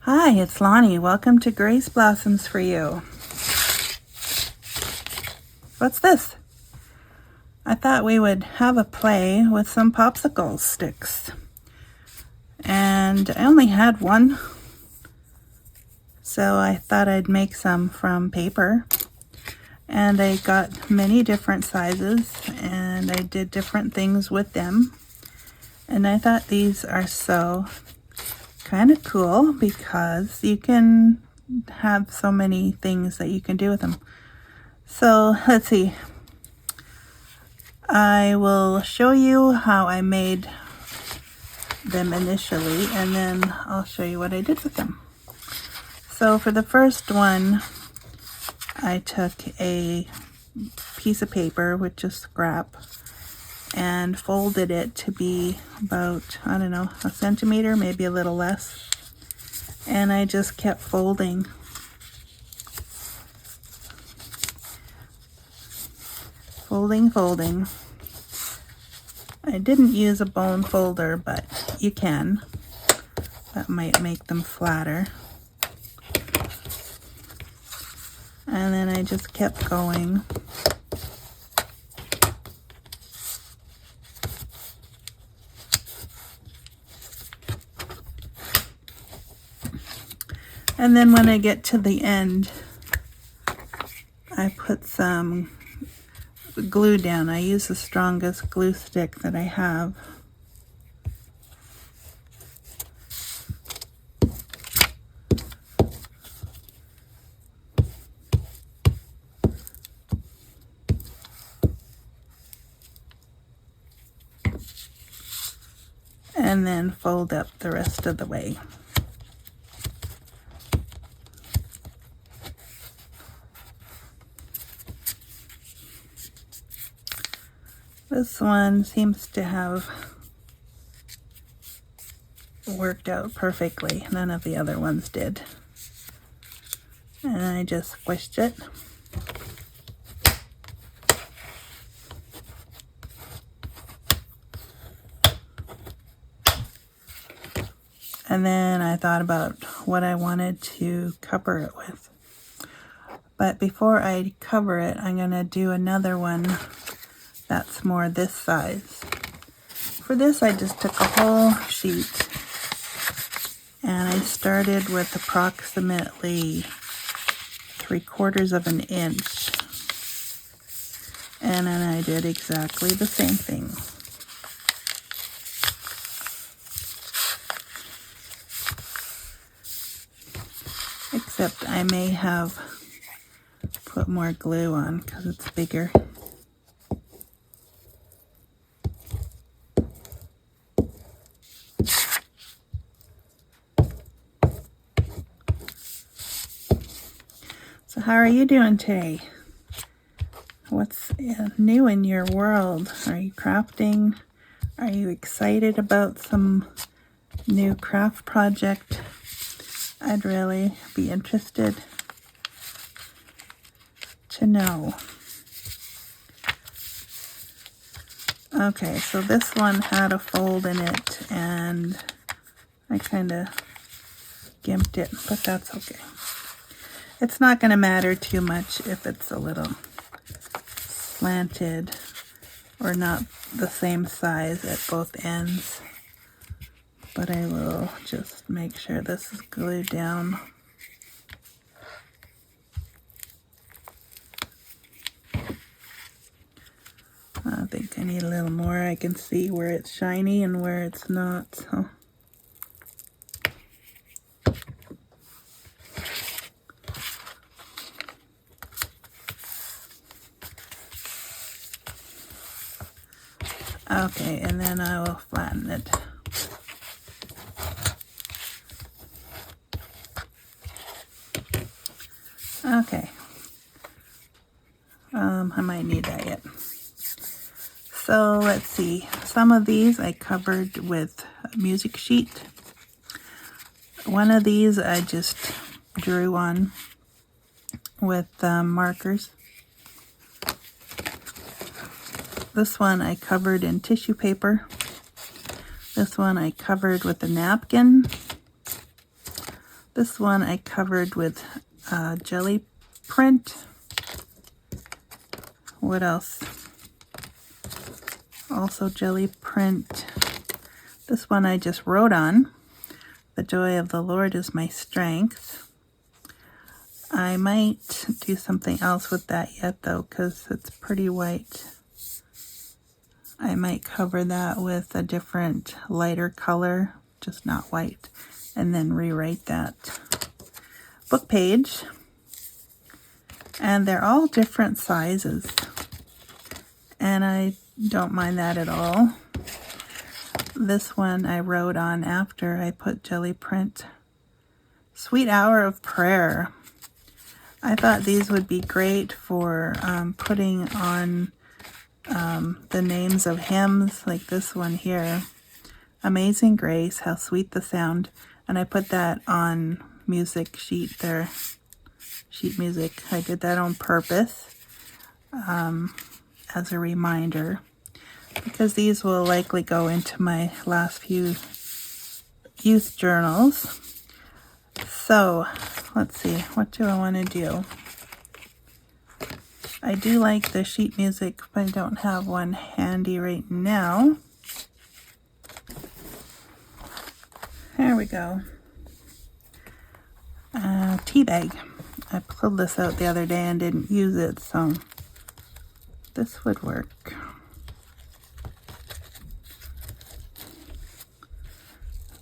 Hi, it's Lonnie. Welcome to Grace Blossoms for You. What's this? I thought we would have a play with some popsicle sticks. And I only had one, so I thought I'd make some from paper. And I got many different sizes, and I did different things with them. And I thought these are so kind of cool because you can have so many things that you can do with them. So let's see. I will show you how I made them initially, and then I'll show you what I did with them. So for the first one, I took a piece of paper with just scrap and folded it to be about, I don't know, a centimeter, maybe a little less. And I just kept folding. Folding. I didn't use a bone folder, but you can. That might make them flatter. And then I just kept going. And then when I get to the end, I put some glue down. I use the strongest glue stick that I have. And then fold up the rest of the way. This one seems to have worked out perfectly. None of the other ones did. And I just squished it. And then I thought about what I wanted to cover it with. But before I cover it, I'm going to do another one that's more this size. For this, I just took a whole sheet and I started with approximately 3/4 of an inch. And then I did exactly the same thing. Except I may have put more glue on because it's bigger. So how are you doing today? What's new in your world? Are you crafting? Are you excited about some new craft project? I'd really be interested to know. Okay, so this one had a fold in it and I kind of gimped it, but that's okay. It's not going to matter too much if it's a little slanted or not the same size at both ends. But I will just make sure this is glued down. I think I need a little more. I can see where it's shiny and where it's not. So. Okay, and then I will flatten it. Okay. I might need that yet. So let's see. Some of these I covered with a music sheet. One of these I just drew on with markers. This one I covered in tissue paper. This one I covered with a napkin. This one I covered with jelly print. What else? Also jelly print. This one I just wrote on. The joy of the Lord is my strength. I might do something else with that yet though, because it's pretty white. I might cover that with a different lighter color, just not white, and then rewrite that book page. And they're all different sizes, and I don't mind that at all. This one I wrote on after I put jelly print. Sweet Hour of Prayer. I thought these would be great for putting on the names of hymns, like this one here. Amazing Grace, how sweet the sound. And I put that on music sheet there. Sheet music. I did that on purpose as a reminder, because these will likely go into my last few youth journals. So let's see, what do I want to do? I do like the sheet music, but I don't have one handy right now. There we go. Tea bag. I pulled this out the other day and didn't use it, so this would work.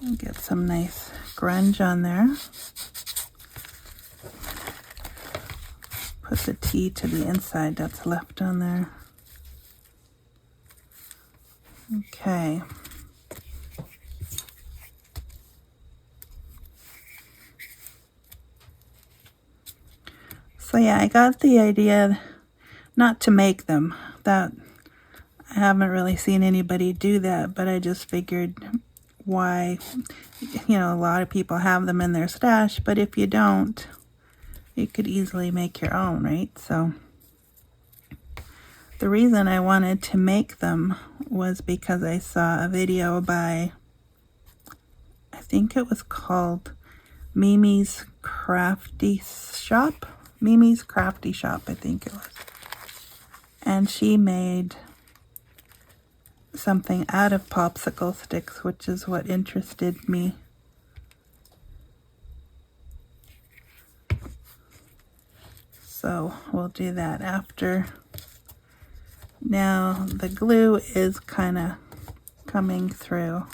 I'll get some nice grunge on there. Put the tea to the inside that's left on there. Okay. So yeah, I got the idea not to make them. That I haven't really seen anybody do that, but I just figured why, you know, a lot of people have them in their stash, but if you don't, you could easily make your own, right? So the reason I wanted to make them was because I saw a video by, I think it was called Mimi's Crafty Shop. Mimi's Crafty Shop, I think it was. And she made something out of popsicle sticks, which is what interested me. So we'll do that after. Now the glue is kind of coming through,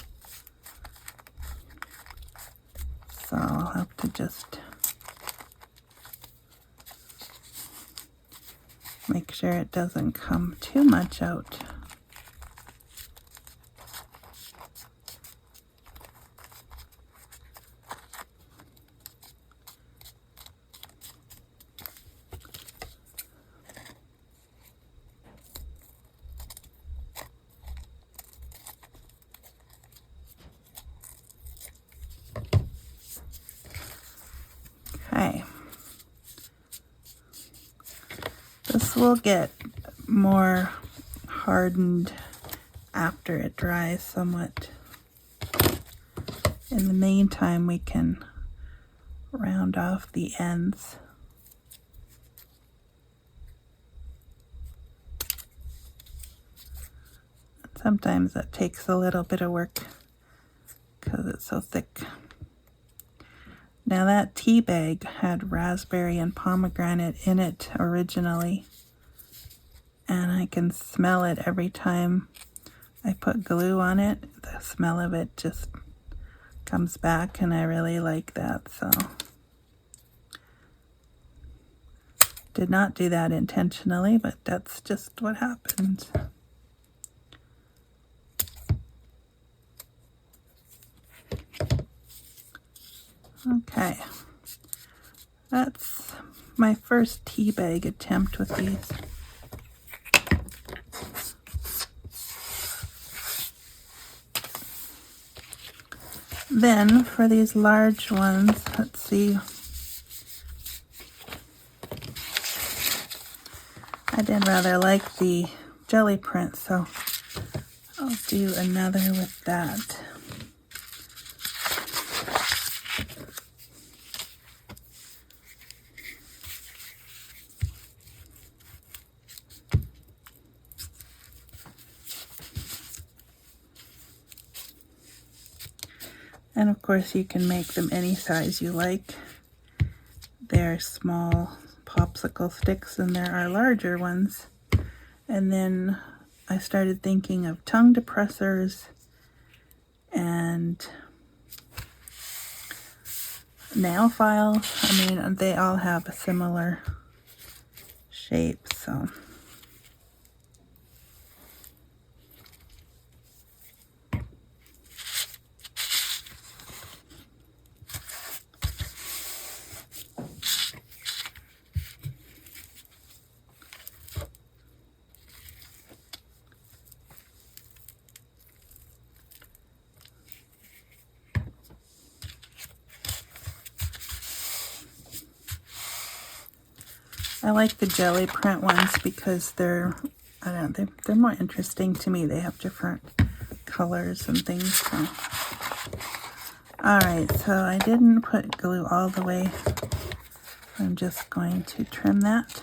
so I'll have to just make sure it doesn't come too much out. Okay. This will get more hardened after it dries somewhat. In the meantime, we can round off the ends. Sometimes that takes a little bit of work because it's so thick. Now that tea bag had raspberry and pomegranate in it originally, and I can smell it every time I put glue on it. The smell of it just comes back, and I really like that. So did not do that intentionally, but that's just what happens. Okay, that's my first tea bag attempt with these. Then for these large ones, let's see. I did rather like the jelly print, so I'll do another with that. And of course you can make them any size you like. They're small popsicle sticks and there are larger ones. And then I started thinking of tongue depressors and nail files. I mean, they all have a similar shape, so. I like the jelly print ones because they're, I don't know, they're more interesting to me. They have different colors and things. So. Alright, so I didn't put glue all the way. I'm just going to trim that.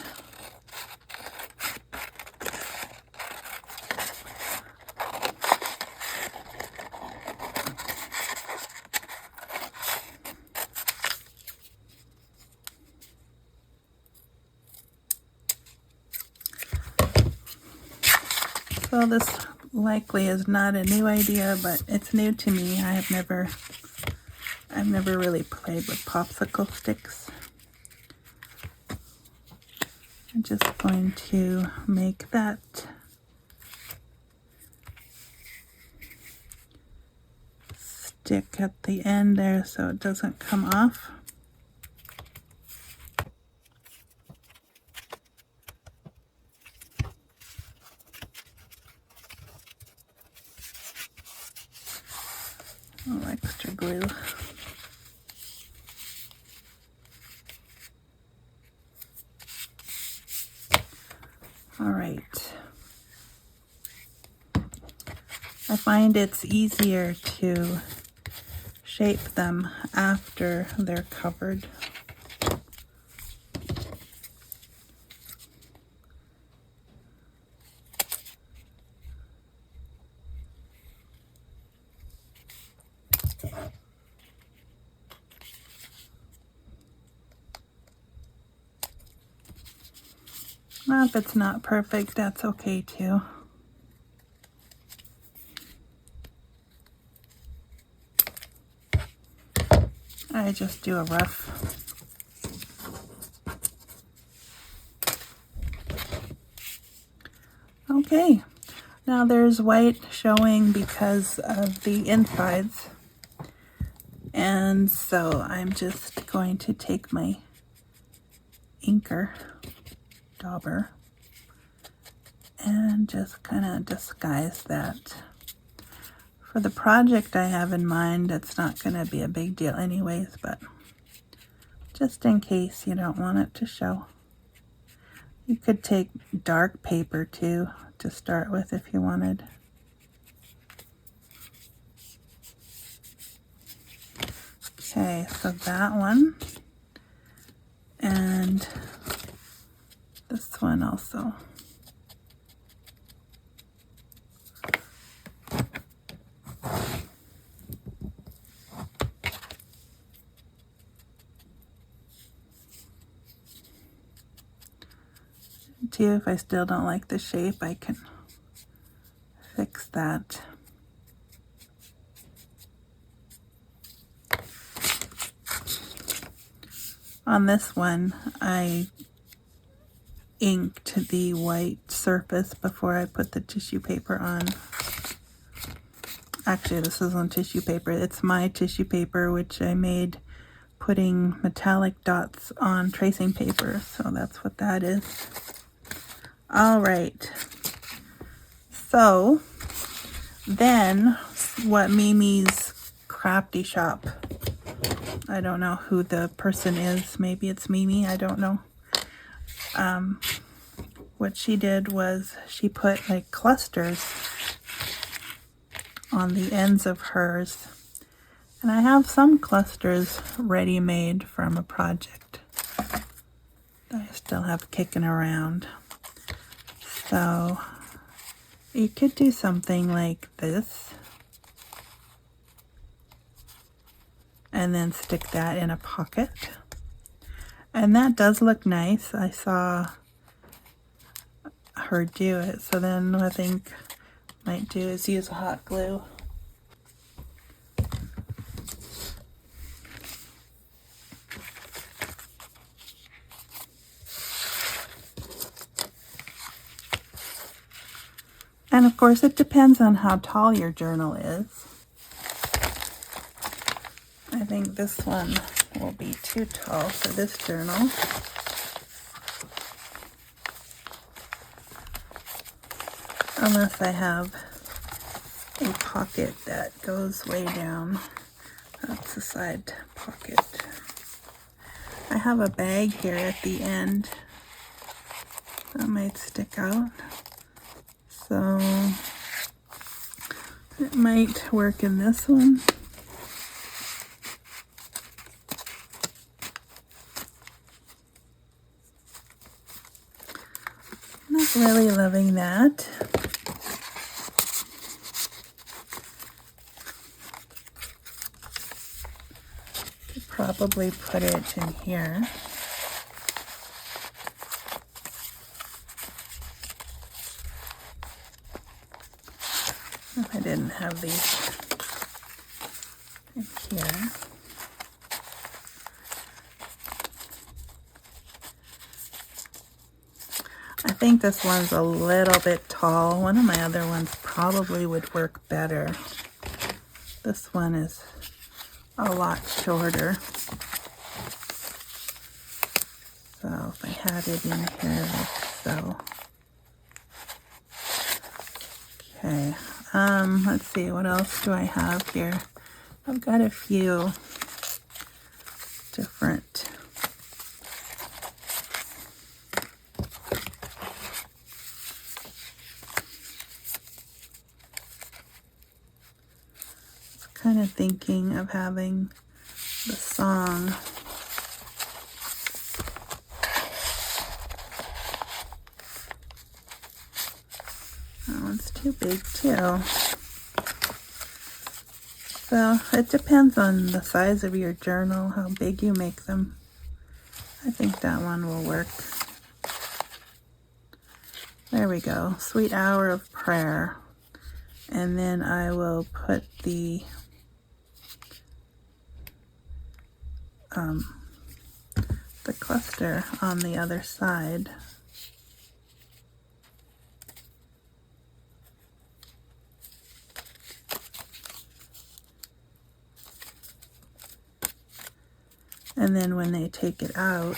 So this likely is not a new idea, but it's new to me. I've never really played with popsicle sticks. I'm just going to make that stick at the end there so it doesn't come off. Oh, extra glue. All right. I find it's easier to shape them after they're covered. Well, if it's not perfect, that's okay too. I just do a rough. Okay, now there's white showing because of the insides. And so I'm just going to take my inker dauber and just kind of disguise that. For the project I have in mind, it's not going to be a big deal anyways, but just in case you don't want it to show. You could take dark paper too to start with if you wanted. Okay, so that one and this one also. Too, if I still don't like the shape, I can fix that. On this one, I inked the white surface before I put the tissue paper on. Actually, this isn't tissue paper. It's my tissue paper, which I made putting metallic dots on tracing paper. So that's what that is. All right. So then what Mimi's Crafty Shop, I don't know who the person is. Maybe it's Mimi. I don't know. What she did was she put like clusters on the ends of hers. And I have some clusters ready-made from a project that I still have kicking around. So you could do something like this. and then stick that in a pocket. And that does look nice. I saw her do it, so then I think might do is use hot glue. And of course it depends on how tall your journal is. I think this one will be too tall for this journal. Unless I have a pocket that goes way down. That's the side pocket. I have a bag here at the end that might stick out. So it might work in this one. Not really loving that. Could probably put it in here. If I didn't have these in here. I think this one's a little bit tall. One of my other ones probably would work better. This one is a lot shorter. So if I had it in here like so. Okay, let's see, what else do I have here? I've got a few different kind of thinking of having the song. That one's too big too. So it depends on the size of your journal, how big you make them. I think that one will work. There we go, Sweet Hour of Prayer. And then I will put the cluster on the other side. And then when they take it out,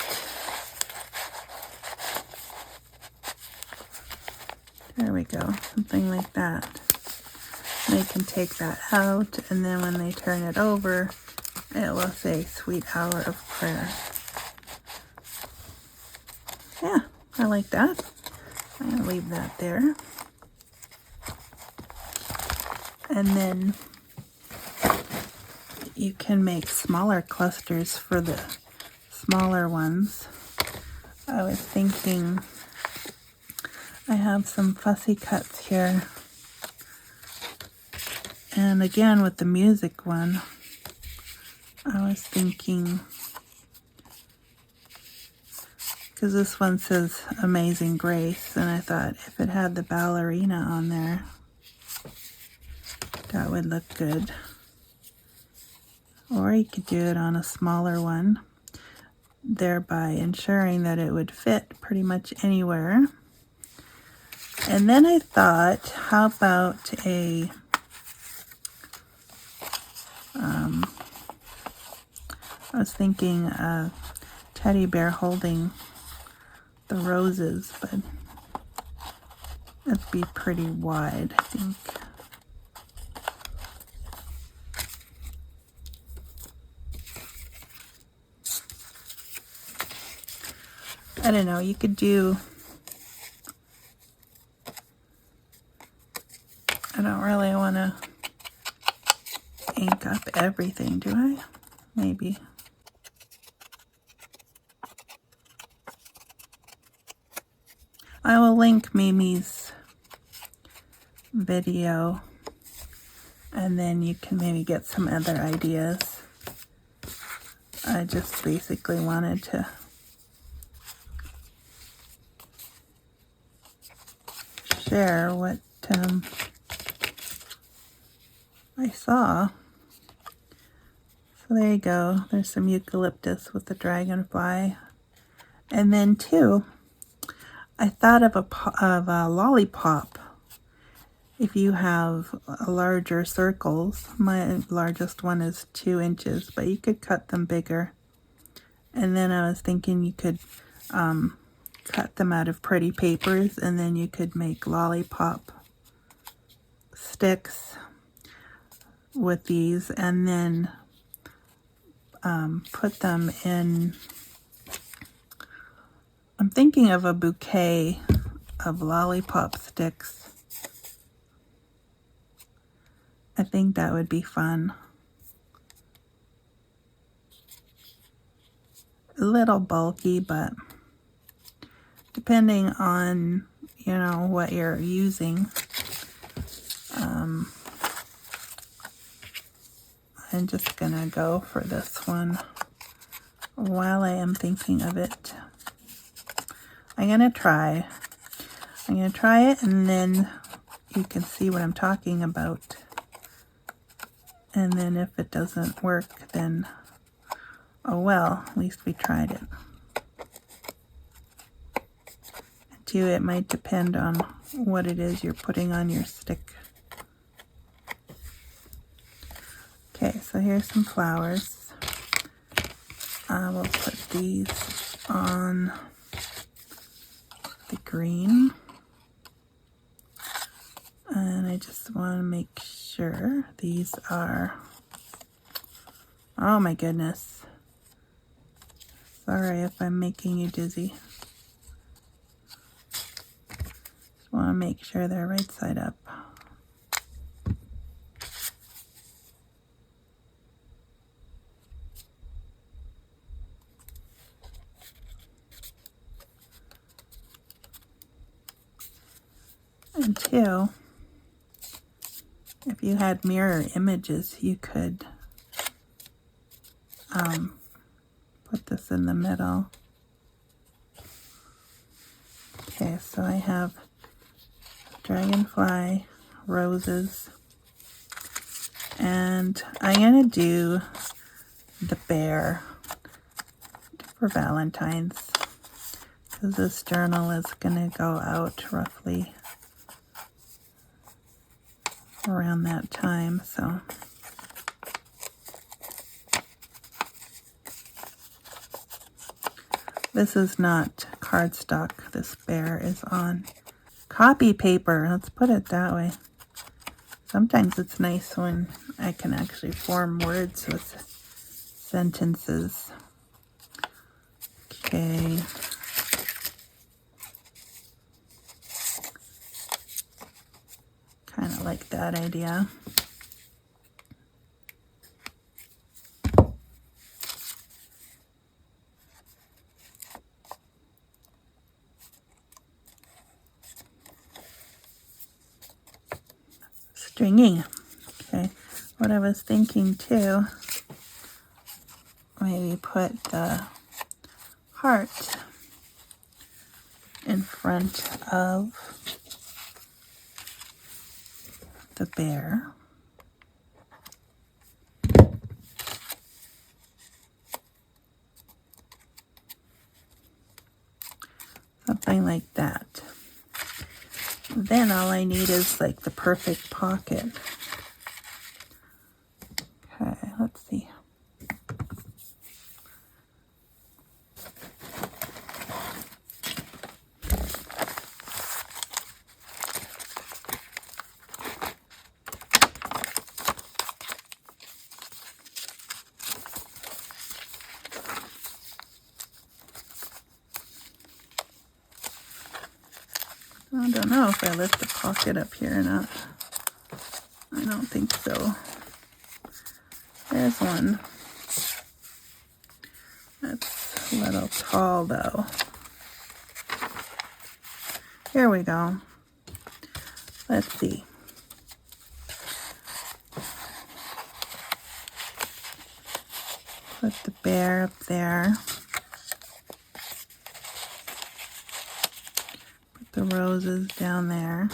there we go, something like that. They can take that out, and then when they turn it over, it will say Sweet Hour of Prayer. Yeah, I like that. I'm going to leave that there. And then you can make smaller clusters for the smaller ones. I was thinking I have some fussy cuts here. And again, with the music one, I was thinking, because this one says Amazing Grace, and I thought if it had the ballerina on there, that would look good. Or you could do it on a smaller one, thereby ensuring that it would fit pretty much anywhere. And then I thought, how about a I was thinking a teddy bear holding the roses, but it'd be pretty wide, I think. I don't know, you could do, I don't really want to ink up everything, do I? Maybe. I will link Mimi's video, and then you can maybe get some other ideas. I just basically wanted to share what I saw. So there you go. There's some eucalyptus with the dragonfly. And then too, I thought of a lollipop. If you have larger circles, my largest one is 2 inches, but you could cut them bigger. And then I was thinking you could cut them out of pretty papers, and then you could make lollipop sticks with these, and then put them in. I'm thinking of a bouquet of lollipop sticks. I think that would be fun. A little bulky, but depending on, you know, what you're using. I'm just gonna go for this one while I am thinking of it. I'm gonna try it, and then you can see what I'm talking about. And then if it doesn't work, then oh well, at least we tried it. Too, it might depend on what it is you're putting on your stick. Okay, so here's some flowers. I will put these on the green. And I just want to make sure these are, oh my goodness. Sorry if I'm making you dizzy. Just want to make sure they're right side up. And two, if you had mirror images, you could put this in the middle. Okay, so I have dragonfly, roses, and I'm gonna do the bear for Valentine's, because this journal is gonna go out roughly around that time. So this is not cardstock. This bear is on copy paper. Let's put it that way. Sometimes it's nice when I can actually form words with sentences. Okay. Kind of like that idea. Stringing. Okay. What I was thinking too, maybe put the heart in front of the bear. Something like that. Then all I need is like the perfect pocket. Okay, let's see. I don't know if I left the pocket up here or not. I don't think so. There's one. That's a little tall though. Here we go. Let's see. Put the bear up there. Put the roses down there.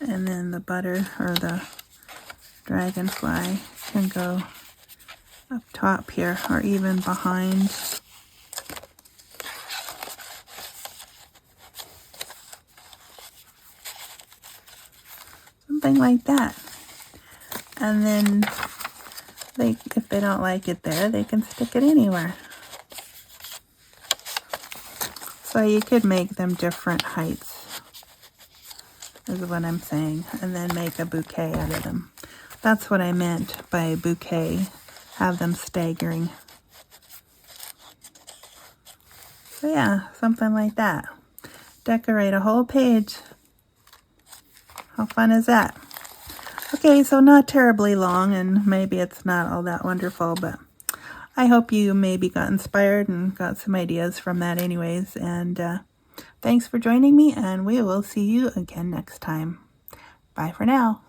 And then the butter or the dragonfly can go up top here or even behind. Something like that. And then if they don't like it there, they can stick it anywhere. So you could make them different heights, is what I'm saying, and then make a bouquet out of them. That's what I meant by bouquet, have them staggering. So yeah, something like that. Decorate a whole page. How fun is that? Okay, so not terribly long, and maybe it's not all that wonderful, but I hope you maybe got inspired and got some ideas from that anyways. And thanks for joining me, and we will see you again next time. Bye for now.